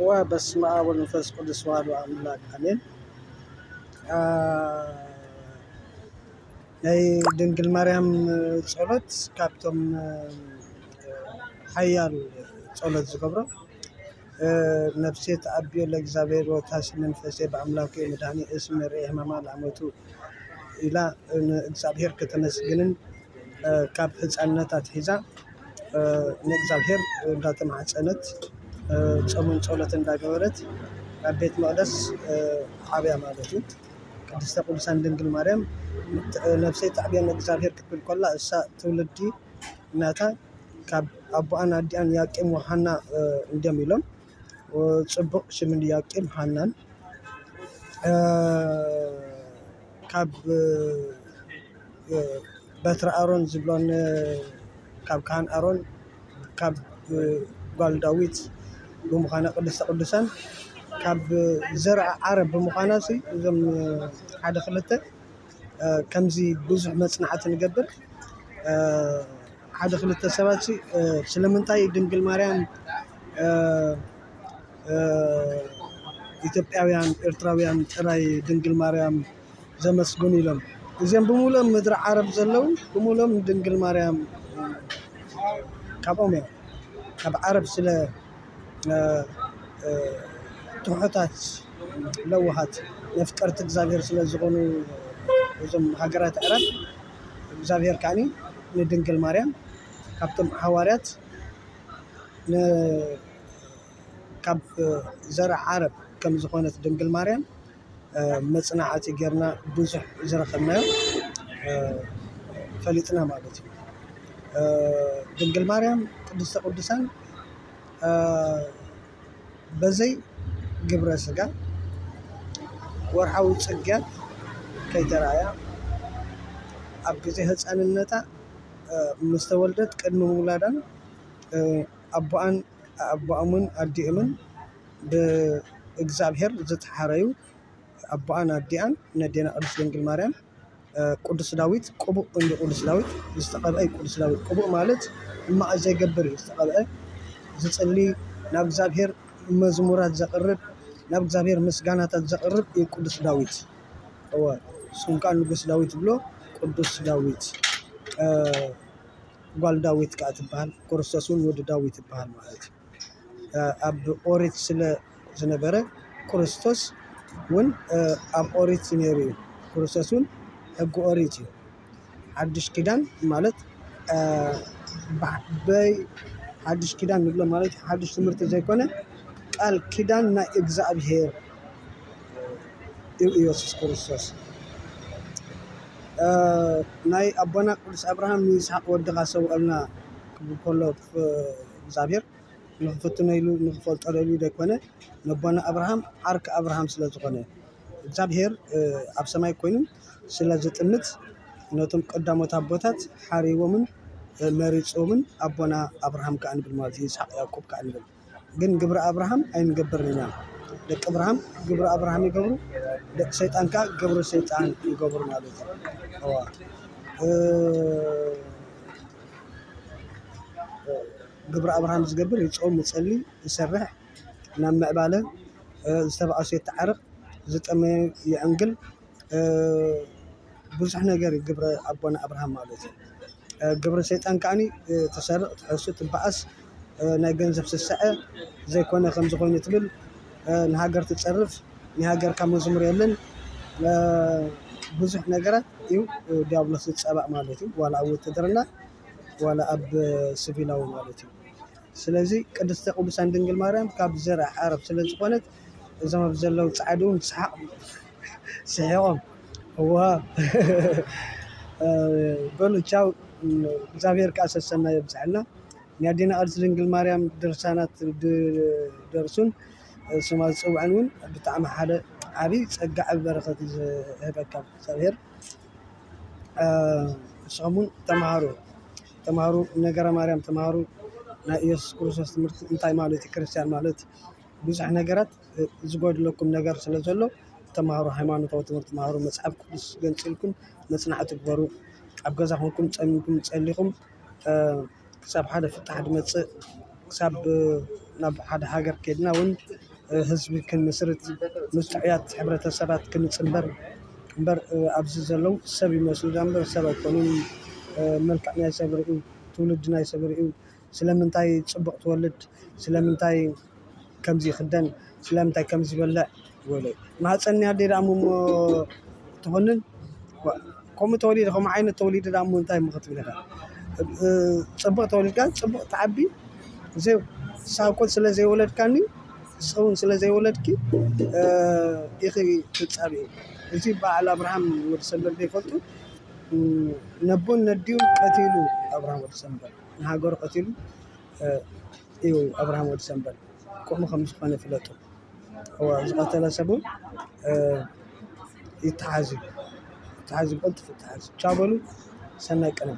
وبسم الله والمنفس قدس واحد أملاك آمين. ናይ ድንግል ማርያም ጸሎት ካብቶም ሓያል ጸሎት ዝገብሮ ነፍሴ ተኣቢዮ ለእግዚአብሔር ወታሲ መንፈሴ በአምላኬ መድኃኒ እስም ርኤ ሕማማ ለዓመቱ ኢላ እግዚአብሔር ከተመስግንን ካብ ህፃንነታ ትሒዛ ንእግዚአብሔር እንዳተማሕፀነት ጾምን ጸሎት እንዳገበረት ኣብ ቤት መቅደስ ዓብያ ማለት እዩ ቅድስተ ቅዱሳን ድንግል ማርያም ነፍሴ ተኣቢያ እግዚአብሔር ክትብል ኮላ እሳ ትውልዲ እናታ ካብ ኣቦኣን ኣዲኣን ያቄም ወሃና እንዲም ኢሎም ጽቡቕ ሽምን ያቄም ሃናን ካብ በትረ ኣሮን ዝብሎን ካብ ካህን ኣሮን ካብ ጓል ዳዊት ብምዃና ቅድስተ ቅዱሳን ካብ ዘርዓ ዓረብ ብምዃና እዞም ሓደ ክልተ ከምዚ ብዙሕ መጽናዕቲ ንገብር ሓደ ክልተ ሰባት ስለምንታይ ድንግል ማርያም ኢትዮጵያውያን ኤርትራውያን ጥራይ ድንግል ማርያም ዘመስግኑ ኢሎም እዚኦም ብምሎም ምድሪ ዓረብ ዘለው ብምሎም ድንግል ማርያም ካብኦም እዮም ካብ ዓረብ ስለ ትሑታት ለውሃት ነፍቀርቲ እግዚአብሔር ስለ ዝኾኑ እዞም ሃገራት ዓረብ እግዚአብሔር ካኒ ንድንግል ማርያም ካብቶም ሐዋርያት ካብ ዘርዓ ዓረብ ከም ዝኾነት ድንግል ማርያም መጽናዕቲ ጌርና ብዙሕ ዝረኸብናዮ ፈሊጥና ማለት እዩ ድንግል ማርያም ቅድስተ ቅዱሳን በዘይ ግብረ ስጋ ወርሓዊ ጽግያት ከይተረኣያ ኣብ ግዜ ህፃንነታ ምስ ተወልደት ቅድሚ ምውላዳን ኣቦኦምን ኣዲኦምን ብእግዚአብሔር ዝተሓረዩ ኣቦኣን ኣዲኣን ነዴና ቅድስት ድንግል ማርያም ቅዱስ ዳዊት ቅቡእ እንዲ ቅዱስ ዳዊት ዝተቐብአ ቅዱስ ዳዊት ቅቡእ ማለት እማቕ ዘይገብር እዩ ዝተቐብአ ዝጽሊ ናብ እግዚአብሔር መዝሙራት ዘቕርብ ናብ እግዚአብሔር ምስጋናታት ዘቕርብ እዩ ቅዱስ ዳዊት ስምካ ንጉስ ዳዊት ብሎ ቅዱስ ዳዊት ጓል ዳዊት ከዓ ትበሃል ክርስቶስ እውን ወዲ ዳዊት ትበሃል ማለት እዩ ኣብ ኦሪት ስለ ዝነበረ ክርስቶስ እውን ኣብ ኦሪት ነይሩ እዩ ክርስቶስ እውን ሕጊ ኦሪት እዩ ሓድሽ ኪዳን ማለት በይ ሓድሽ ኪዳን ንብሎ ማለት ሓድሽ ትምህርቲ ዘይኮነ ቃል ኪዳን ናይ እግዚአብሔር ኢየሱስ ክርስቶስ ናይ ኣቦና ቅዱስ አብርሃም ይስሐቅ ወድኻ ሰውአልና ክብል ከሎ እግዚአብሔር ንኽፍትኖ ኢሉ ንኽፈልጦ ኢሉ ዘይኮነ ንኣቦና አብርሃም ዓርኪ አብርሃም ስለ ዝኾነ እግዚአብሔር ኣብ ሰማይ ኮይኑ ስለ ዝጥምት ነቶም ቀዳሞት ኣቦታት ሓሪቦምን መሪፆምን ኣቦና አብርሃም ከዓ ንብል ማለት እዩ ይስሐቅ ያዕቆብ ከዓ ንብል ግን ግብረ አብርሃም ኣይንገብርን ኢና ደቂ አብርሃም ግብረ አብርሃም ይገብሩ ደቂ ሰይጣን ከዓ ግብረ ሰይጣን ይገብሩ ማለት እዩ ግብረ አብርሃም ዝገብር ይጾም ይጸሊ ይሰርሕ ናብ ምዕባለ ዝተባኣሰ የተዓርቕ ዝጠመየ ይዕንግል ብዙሕ ነገር ግብረ ኣቦና አብርሃም ማለት እዩ ግብረ ሰይጣን ከዓኒ ተሰርቕ ትሕሱ ትበኣስ ናይ ገንዘብ ስስዐ ዘይኮነ ከም ዝኾነ ትብል ንሃገር ትጸርፍ ንሃገርካ መዝሙር የለን ብዙሕ ነገራት እዩ ዲያብሎስ ዝጸባእ ማለት እዩ ዋላ ኣብ ውትድርና ዋላ ኣብ ሲቪላዊ ማለት እዩ ስለዚ ቅድስተ ቅዱሳን ድንግል ማርያም ካብ ዘርዓ ዓረብ ስለ ዝኾነት እዞም ኣብ ዘለው ጻዕዲ እውን ስሒቖም በሉ ቻው እግዚአብሔር ከዓ ሰሰና የብፅሐልና ንኣዴና ቅድስት ድንግል ማርያም ድርሳናት ደርሱን ስማ ዝፅውዐን እውን ብጣዕሚ ሓደ ዓብይ ፀጋ ዓብይ በረኸት ዝህበካ እግዚአብሔር ንስኹም እውን ተምሃሩ ነገረ ማርያም ተምሃሩ ናይ ኢየሱስ ክርስቶስ ትምህርቲ እንታይ ማለት እዩ ክርስቲያን ማለት ብዙሕ ነገራት ዝጎድለኩም ነገር ስለ ዘሎ ተምሃሩ ሃይማኖታዊ ትምህርቲ ተምሃሩ መጽሓፍ ቅዱስ ገንፂልኩም መጽናዕቲ ግበሩ ኣብ ገዛኹም ፀሚኩም ጸሊኹም ክሳብ ሓደ ፍታሕ ድመጽእ ክሳብ ናብ ሓደ ሃገር ከድና እውን ህዝቢ ክንምስርት ምስትዕያት ሕብረተሰባት ክንፅንበር እምበር ኣብዚ ዘለው ሰብ ይመስሉ እምበር ሰብ ኣይኮኑን። መልክዕ ናይ ሰብ ርኢዩ ትውልዲ ናይ ሰብ ርኢዩ ስለምንታይ ፅቡቕ ትወልድ ስለምንታይ ከምዚ ይኽደን ስለምንታይ ከምዚ ይበልዕ ይበሎ ማህፀኒ ኣደይ ደኣ እሞ ትኾንን ከምኡ ተወሊደ ከምኡ ዓይነት ተወሊደ ደኣ እሞ እንታይ እሞ ክትብል ኢኻ ፅቡቕ ተወሊድካ ፅቡቕ ትዓቢ ሳውኮት ስለዘይወለድካኒ ንስኸውን ስለዘይወለድኪ ኢኺ ትፃብኢ እዚ በዓል ኣብርሃም ወዲ ሰንበት ዶ ይፈልጡ ነቦን ነዲዩን ቀቲሉ ኣብርሃም ወዲ ሰንበት ንሃገሩ ቀቲሉ እዩ ኣብርሃም ወዲ ሰንበት ቁሙ ከም ዝኾነ ይፍለጡ ዝቐተለ ሰብ እውን ይተሓዝ ብቕልጡፍ ይተሓዝ ቻው በሉ ሰናይ ቀን